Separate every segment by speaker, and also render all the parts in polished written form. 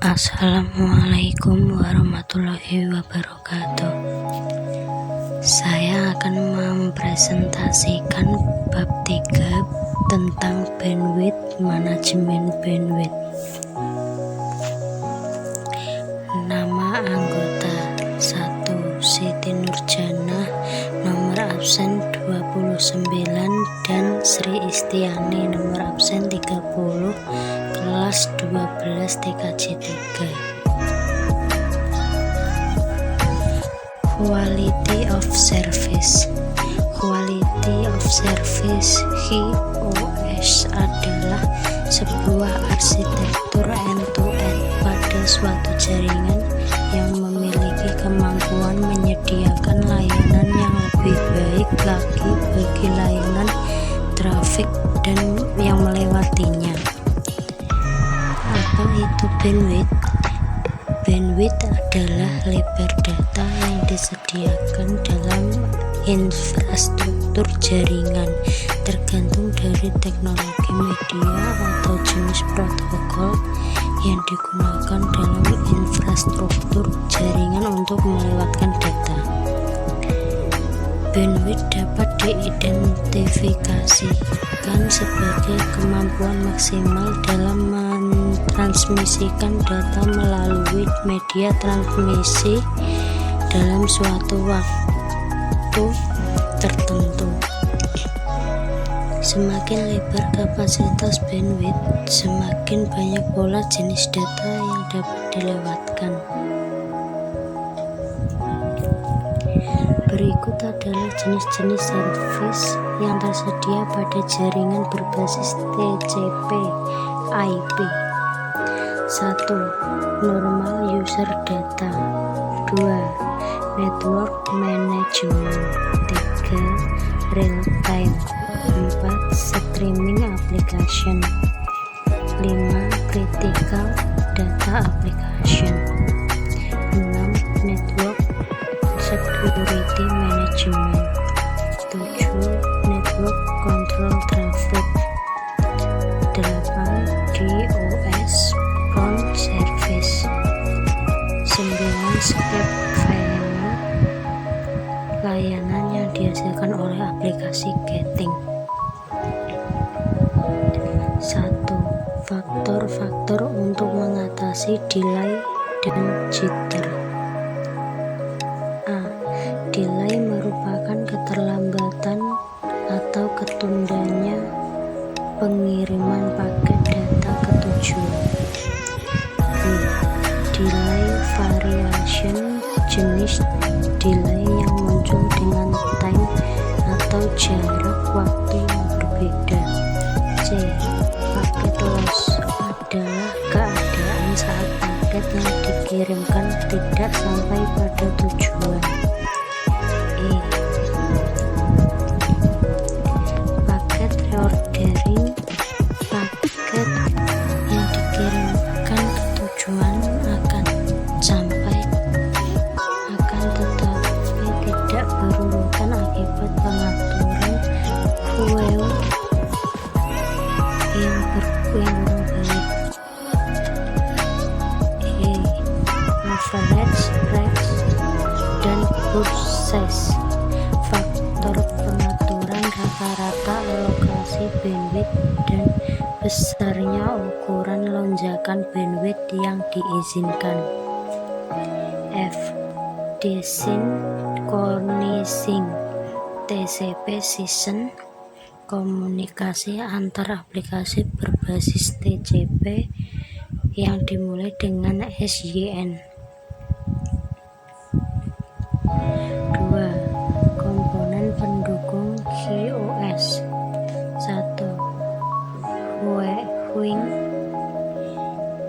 Speaker 1: Assalamualaikum warahmatullahi wabarakatuh. Saya akan mempresentasikan bab 3 tentang bandwidth, manajemen bandwidth. Nama anggota 1. Siti Nurjanah, nomor absen 29, dan Sri Istiani, nomor absen 30, kelas 12 TKJ 3. Quality of service. Quality of service QoS adalah sebuah arsitektur end-to-end pada suatu jaringan yang memiliki kemampuan menyediakan layanan yang lebih baik lagi bagi layanan trafik dan yang melewatinya. Apa itu bandwidth? Bandwidth adalah lebar data yang disediakan dalam infrastruktur jaringan, tergantung dari teknologi media atau jenis protokol yang digunakan dalam infrastruktur jaringan untuk melewatkan data. Bandwidth dapat diidentifikasikan sebagai kemampuan maksimal dalam mentransmisikan data melalui media transmisi dalam suatu waktu tertentu. Semakin lebar kapasitas bandwidth, semakin banyak pula jenis data yang dapat dilewatkan. Berikut adalah jenis-jenis service yang tersedia pada jaringan berbasis TCP/IP. 1. Normal user data. 2. Network management. 3. Real time. 4. Streaming application. 5. Critical data application. 6. Network security management. 7. Network control traffic. 8. DOS phone service. 9. Scape layanan yang dihasilkan oleh aplikasi getting. 1. Faktor-faktor untuk mengatasi delay dan jitter. A. Delay merupakan keterlambatan atau ketundanya pengiriman paket data ke tujuan. B. Delay variation, jenis delay yang muncul dengan time atau jarak waktu yang berbeda. C. Paket loss adalah keadaan saat paket yang dikirimkan tidak sampai pada tujuan. E. Paket reordering, paket yang dikirimkan ke tujuan akan sampai tetapi tidak berurutan akibat pengaturan queue yang kurang baik. E. Average rate dan burst size, faktor pengaturan rata-rata alokasi bandwidth dan besarnya ukuran lonjakan bandwidth yang diizinkan. F. Desynchronizing, TCP season, komunikasi antar aplikasi berbasis TCP yang dimulai dengan SYN. 2. Komponen pendukung QoS. 1. Queuing,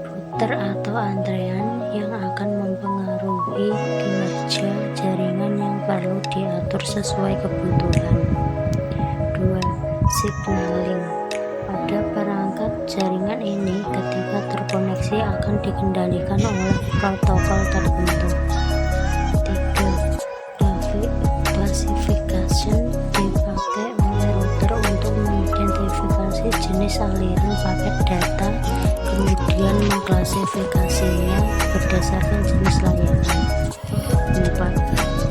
Speaker 1: router atau antrean yang akan mempengaruhi kinerja jaringan yang perlu diatur sesuai kebutuhan. 2. Signaling, pada perangkat jaringan ini ketika terkoneksi akan dikendalikan oleh protokol tertentu. 3. Classification, dipakai oleh router untuk mengidentifikasi jenis aliran paket data, kemudian klasifikasinya berdasarkan jenis layanan. 4.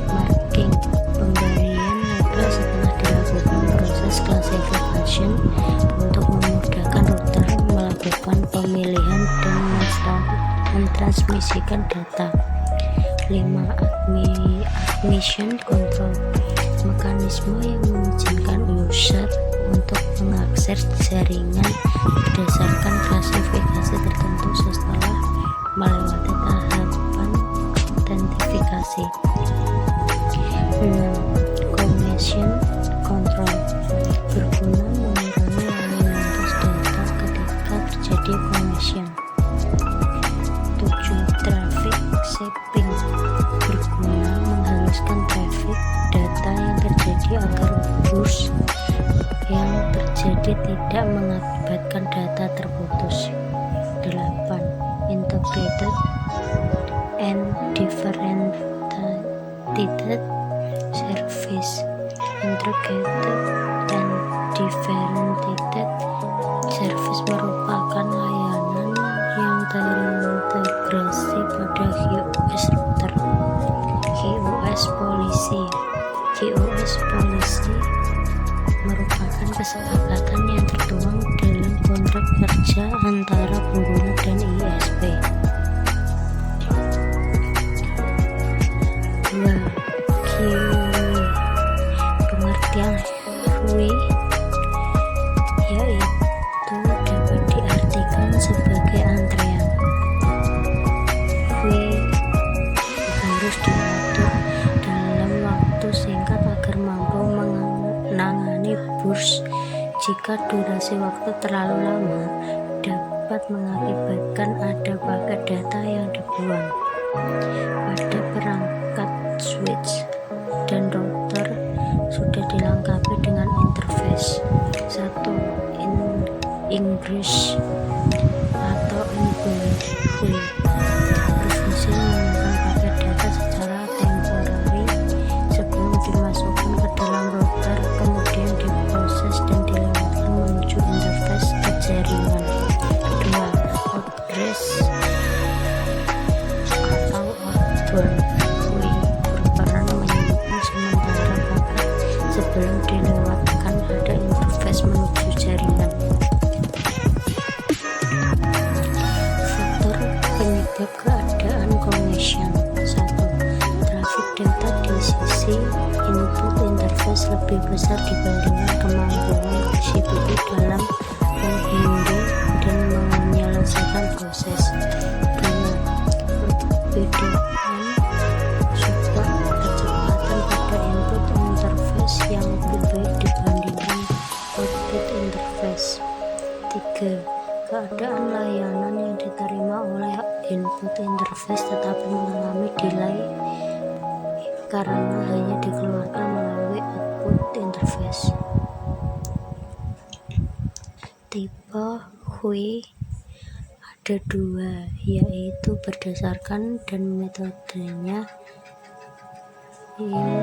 Speaker 1: Marking, pemberian label setelah dilakukan proses classification untuk memudahkan router melakukan pemilihan dan mentransmisikan data. 5. Admission control, mekanisme yang mengizinkan user untuk mengakses jaringan berdasarkan klasifikasi tertentu setelah melewati tahapan autentifikasi. 6. Commission control, berguna mengurangi lalu lintas data ketika terjadi commission. 7. Traffic shaping, berguna menghaluskan traffic data yang terjadi agar burst yang terjadi tidak mengakibatkan data terputus. 8. Integrated and differentiated service, integrated and differentiated service merupakan layanan yang terintegrasi pada QoS router. QoS policy merupakan kesepakatan yang tertuang dalam kontrak kerja antara pengguna dan ISP. 2. QoE, pengertian QoE yaitu dapat diartikan sebagai antrean. QoE harus diatur dalam waktu singkat agar mampu menangani burst. Jika durasi waktu terlalu lama, dapat mengakibatkan ada paket data yang dibuang. Pada perangkat switch dan router sudah dilengkapi dengan interface. 1. Ingress atau inbound QoE, berfungsi menyimpan paket data secara temporary sebelum dimasukkan ke dalam router, kemudian diproses dan dilewatkan menuju interface ke jaringan. 2. Outgress atau outbound QoE, berperan menyimpan sementara paket sebelum dilewatkan pada interface menuju jaringan. Faktor penyebab keadaan congestion. 1. Traffic data di sisi input interface lebih besar dibandingkan kemampuan CPU dalam menghandle dan menyelesaikan proses. 2. Perbedaan sebuah kecepatan pada input interface yang lebih baik dibandingkan output interface. 3. Keadaan layanan yang diterima oleh input interface tetapi mengalami delay karena hanya dikeluarkan melalui output interface. Tipe QoE ada 2, yaitu berdasarkan dan metodenya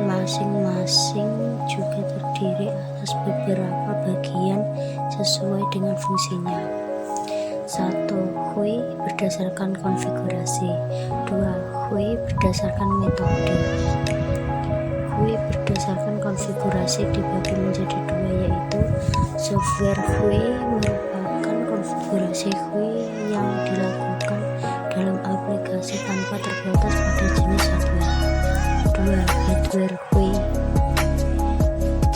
Speaker 1: masing-masing juga terdiri atas beberapa bagian sesuai dengan fungsinya. 1. QoE berdasarkan konfigurasi. 2. QoE berdasarkan metode. QoE berdasarkan konfigurasi dibagi menjadi 2, yaitu software QoE merupakan konfigurasi QoE yang dilakukan dalam aplikasi tanpa terbatas pada jenis hardware. 2. Hardware QoE,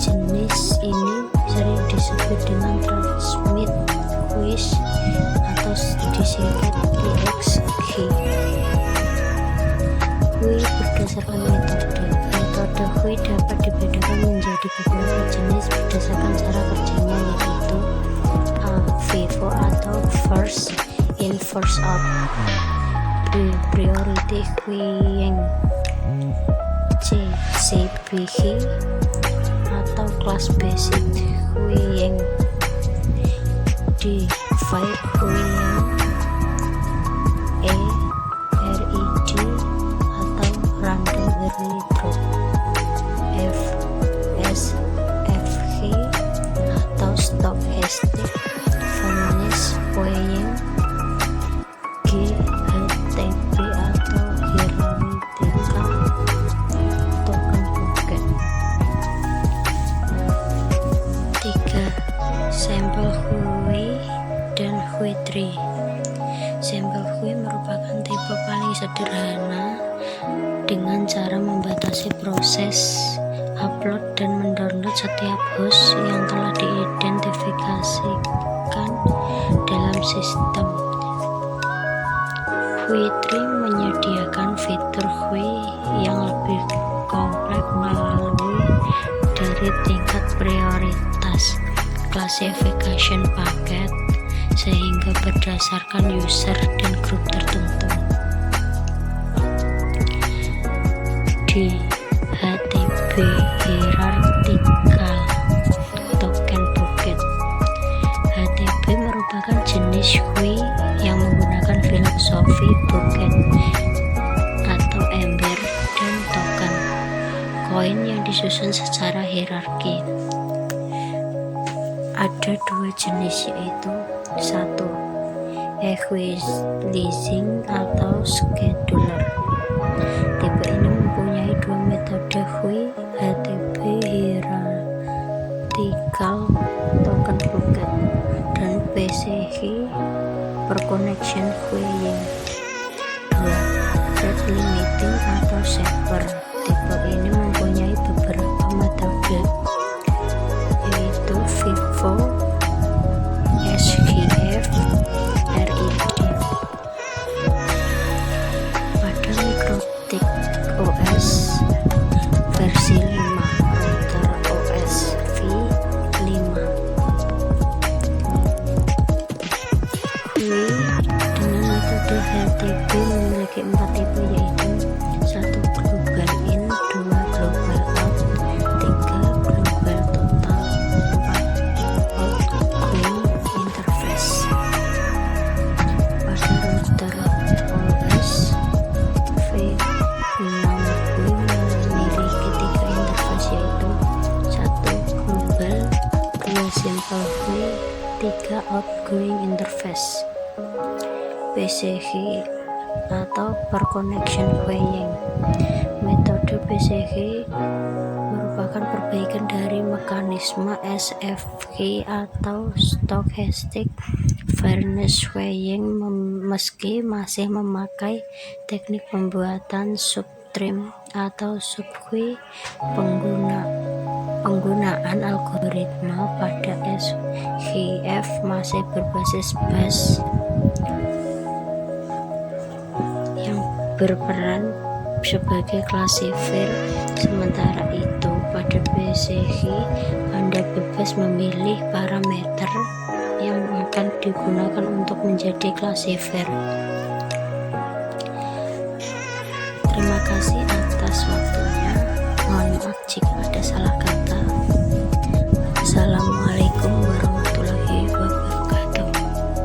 Speaker 1: jenis ini sering disebut dengan transmit QoE atau disingkat TXQ. QoE berdasarkan metode. Metode QoE dapat dibedakan menjadi beberapa jenis berdasarkan cara kerjanya, yaitu A. FIFO atau first in first out. B. Priority queuing. C. CBQ atau class based queuing. D. File queuing. E. RED atau random early drop. F. SFQ atau stochastic furnace queuing. G. Simple Hui merupakan tipe paling sederhana dengan cara membatasi proses upload dan mendownload setiap host yang telah diidentifikasikan dalam sistem. Hui 3 menyediakan fitur Hui yang lebih kompleks melalui dari tingkat prioritas classification paket sehingga berdasarkan user dan grup tertentu. Di HTB Hierarchical Token Bucket, HTB merupakan jenis Hui yang menggunakan filosofi bucket atau ember dan token koin yang disusun secara hierarki. Ada dua jenis, yaitu 1. Hui leasing atau scheduler. Tipe ini mempunyai dua metode Hui, HTB Hierarchical Token Bucket dan PCH per connection Huiying. 2. Rate limiting atau shaper. Tipe ini mempunyai beberapa metode, yaitu FIFO, SGF, RID. Pada Mikrotik OS versi 5, router OS V5. Hui dengan metode HTB memiliki 4 tipe, yaitu 1. Global in, 2. Global out, 3. Global total, 4. Outgoing interface. Pada router OS V6, Hui memiliki 3 interface, yaitu 1. Global, 2. Simple Hui, 3. Outgoing interface. PCH atau per connection Huiying. Metode PCH merupakan perbaikan dari mekanisme SFH atau Stochastic Fairness Huiying meski masih memakai teknik pembuatan substream atau sub-Hui. Penggunaan algoritma pada SGF masih berbasis base yang berperan sebagai klasifier. Sementara itu, pada PCH Anda bebas memilih parameter yang akan digunakan untuk menjadi klasifier. Terima kasih atas waktunya. Mohon maaf